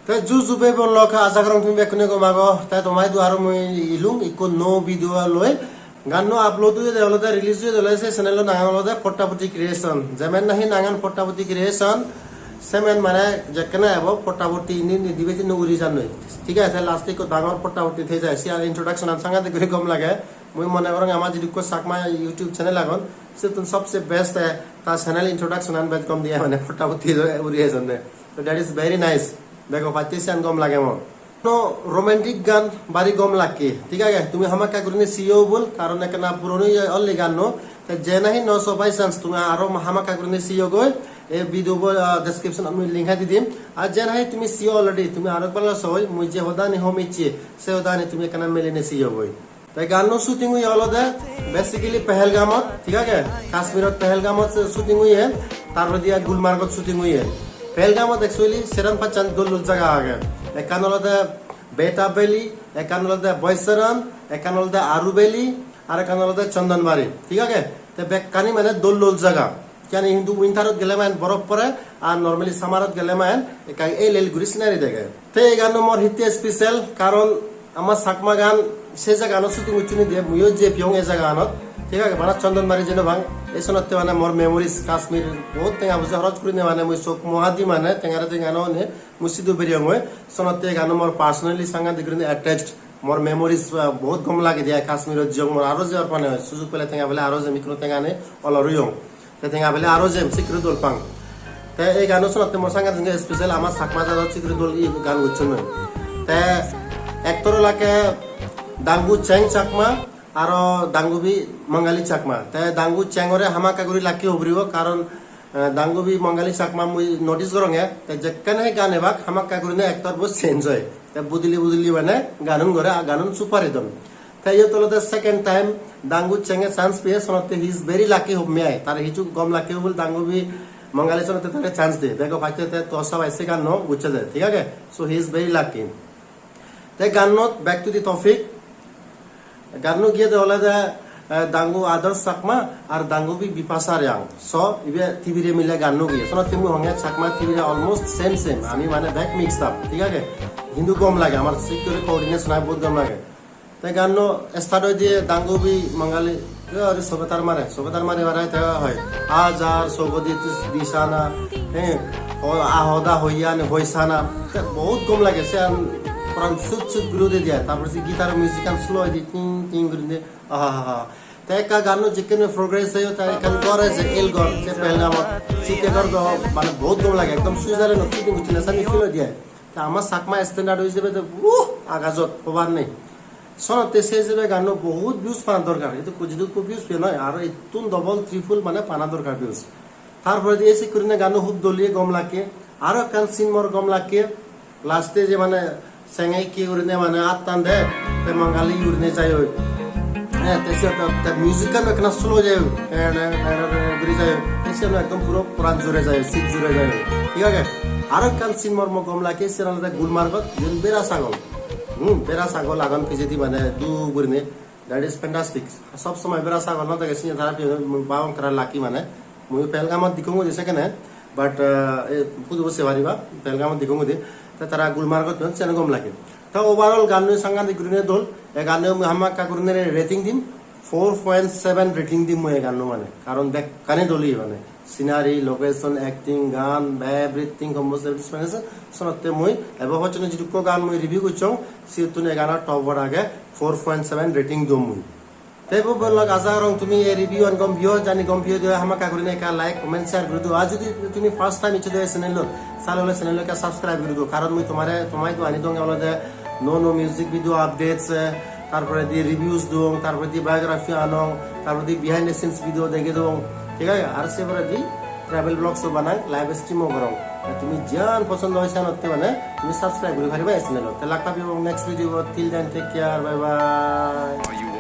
Te juzu be bon loka azagrong tumi bekune ko mago te tomai du aro moi ilung iko no video loy ganno upload du de olode release du de se channel lo nangan olode pottaputi creation jemen nahi nangan pottaputi creation semen mane jekana abo pottaputi ni dibe tin uri janoi ঠিক আছে লাস্টে কো ডাঙর pottaputi the যায় সিয়ার introduction আন সাঙ্গাতে করে কম লাগে মই মনে করং আমার যদি কো সাকমা ইউটিউব চ্যানেল লাগন সে তুন সবসে বেস্ট है তা চ্যানেল ইন্ট্রোডাকশন আন বেদ কম দিয়া মানে pottaputi উরি জনে তো দ্যাট ইজ ভেরি নাইস দেখো পাতিছেন গম লাগে মো নো রোমান্টিক গান বাড়ি গম লাগে ঠিক আছে তুমি হামাকা করনি সিও বল কারণ একনা পুরনো অনলি গান নো তে যে নাহি 922 চান্স তুমি আরো হামাকা করনি সিও গই এই ভিডিও ডেসক্রিপশন আমি লিংক দি দিম আর যে নাহি তুমি সিও অলরেডি তুমি আরেকবার সবাই মুই যে হদানি হোমিছি সে হদানি তুমি একনা মেলেনে সিও গই তাই গান নো শুটিং হই অলদে বেসিক্যালি পেহেলগামত ঠিক আছে কাশ্মীরত পেহেলগামত শুটিং হই তারপর দিয়া গুলমার্গত শুটিং হই পেহেলগামত एक्चुअली সেরানপাচান দোল জায়গা আগে একানলদে বেটা বেলি একানলদে বয়সরান একানলদে আরুবেলি আর একানলদে চন্দনবাড়ি ঠিক আছে তে বেকানি মানে দোল জায়গা কেন হিন্দু উইন্টারত গেলে মান বরফ পড়ে আর নরমালি সামারত গেলে মান একাই এই লেলগুড়ি সিনারি দেখে তে এই গান মোর হিতে স্পেশাল কারণ আমার সাকমা গান সে জায়গা আনত শুটিং উচুনি দিয়ে মুইও যে পিয়ং এই জায়গা আনত ঠিক আছে মানে চন্দনবাড়ি যেন ভাঙ এই সনতে মানে মোর মেমোরিজ কাশ্মীর বহুত টেঙা বুঝে হরজ করে মানে মুই চোখ মহাদি মানে টেঙারে টেঙানো নে মুসিদু বেরিয়া মই সনতে গান মোর পার্সোনালি সাঙ্গা দিগ্রনে অ্যাটাচড মোর মেমোরিজ বহুত গম লাগে দিয়া কাশ্মীরত জিয়ং মোর আরো যে পানে সুযোগ পেলে টেঙা বেলে আরো যে মিক্রো টেঙা নে অলরিয়ং তে টেঙা বেলে আরো যে সিক্রে দোল পাং তে এই গান সনতে মোর সাঙ্গা দিগ্রনে স্পেশাল আমার সাকমা দাদা সিক্রে দোল ই গান উচ্চন তে একতর লাকে দাঙ্গু চেং চাকমা আর দাঙ্গুবি মঙ্গালী চাকমা তাই দাঙ্গু চেঙ্গরে হামাকাগুড়ি লাকি হবরিব কারণ দাঙ্গুবি মঙ্গালী চাকমা মুই নোটিস করঙে তাই যেখানে গান এবাক হামাকাগুড়ি নে একটর বহুত চেঞ্জ হয় তাই বুদিলি বুদিলি মানে গানুন করে গানুন সুপার একদম তাই ইয়ে তলতে সেকেন্ড টাইম দাঙ্গু চেঙ্গে চান্স পেয়ে সনতে হি ইজ ভেরি লাকি হব মেয়াই তার হিচু গম লাকি হবল দাঙ্গুবি মঙ্গালী সনতে তাকে চান্স দে দেখো ভাইতে তো সব আইসে গান নো বুঝছে দে ঠিক আছে so he is very lucky তাই গান note back to the topic গানো গিয়ে হলে দাঙ্গু আদর্শ চাকমা আর দাঙ্গু বি বিপাশা রিয়াং স ইবে টিভিরে মিলে গানো গিয়ে সোনা তিমু হঙ্গে চাকমা টিভিরে অলমোস্ট সেম সেম আমি মানে ব্যাক মিক্স আপ ঠিক আছে হিন্দু কম লাগে আমার সিকিউরি কোঅর্ডিনেশন আই বহুত কম লাগে তাই গানো স্টার্ট হয়ে দিয়ে দাঙ্গু বি বাঙালি আরে সবেতার মারে বাড়াই দেওয়া হয় হাজার সবদি দিশানা হ্যাঁ আহদা হইয়ানে হইসানা বহুত কম লাগে সে প্রাণ সুট সুট গুলো দিয়ে তারপর গিটার মিউজিক আন স্লো দি টিং টিং গুলো আহা তাই কা গানো যেখানে প্রোগ্রেস হয় তাই কান করে যে এল গর যে পহেলা মত সিতে কর দো মানে বহুত গম লাগে একদম সুইজারে নতি বুঝিনা সানি ফিল দিয়ে তা আমার সাকমা স্ট্যান্ডার্ড হই যাবে তো আগাজত প্রবাদ নেই সনতে সে যাবে গানো বহুত ভিউজ পানা দরকার এতো কুজিদু কো ভিউজ পে নয় আর এতুন ডবল ট্রিপল মানে পানা দরকার ভিউজ তারপরে দিয়ে এসে করিনা গানো খুব দলিয়ে গম লাগে আর কান সিন মোর গম লাগে লাস্টে যে মানে সেঙ্গাই কি উড়নে মানে আত্তান দে তে মঙ্গালি উড়নে যায় ওই হ্যাঁ তেসে তো মিউজিক্যাল একটা স্লো যায় ঘুরে যায় তেসে একদম পুরো পুরান জুড়ে যায় সিট জুড়ে যায় ঠিক আছে আর কাল সিন মর্ম কম লাগে সেরালতে গুলমার্গত যেন বেড়া ছাগল আগান পিছেদি মানে দু গুড়নে দ্যাট ইজ ফ্যান্টাস্টিক সব সময় বেড়া ছাগল না থাকে সিনে তারা বাউন করা লাকি মানে মুই পেলগামত দিখুঙ্গু দিছে কেনে বাট পুদু বসে পারিবা পেলগামত দিখুঙ্গু দি তারা গুলমার্গত চেন গম লাগে তা ওভারঅল গান সাংঘাতিক গুরিনে দল এই গানে হামাক কাকুরিনে রেটিং দিম 4.7 রেটিং দিম মই গান মানে কারণ দেখ কানে দলি মানে সিনারি লোকেশন অ্যাক্টিং গান এভরিথিং কম্পোজ এক্সপ্লেনেশন সনতে মই এব হচনে যেটুকু গান মই রিভিউ করছং সিতুনে গানা টপর আগে 4.7 রেটিং দম মই তাই বললাম আশা করং তুমি এই রিভিউ অন গম ভিউ জানি গম ভিউ দিয়ে হামাক কাকুরিনে কা লাইক কমেন্ট শেয়ার করে দিও আজ যদি তুমি ফার্স্ট টাইম ইচ্ছে দিয়ে চ্যানেল চাললে চ্যানেলকে সাবস্ক্রাইব করে দিও কারণ মই তোমায় তো আনি দং অলদে নো মিউজিক ভিডিও আপডেটস তারপরে দিয়ে রিভিউজ দং তারপরে দিয়ে বায়োগ্রাফি আনং তারপরে দিয়ে বিহাইন্ড দ্য সিনস ভিডিও দেখে দং ঠিক আছে আর সেপরে দি ট্রাভেল ব্লগস বানাই লাইভ স্ট্রিমও করং তুমি জান পছন্দ হইছে নতে মানে তুমি সাবস্ক্রাইব করে পারিবা এই চ্যানেলত তে লাগ পাবি next video till then take care bye by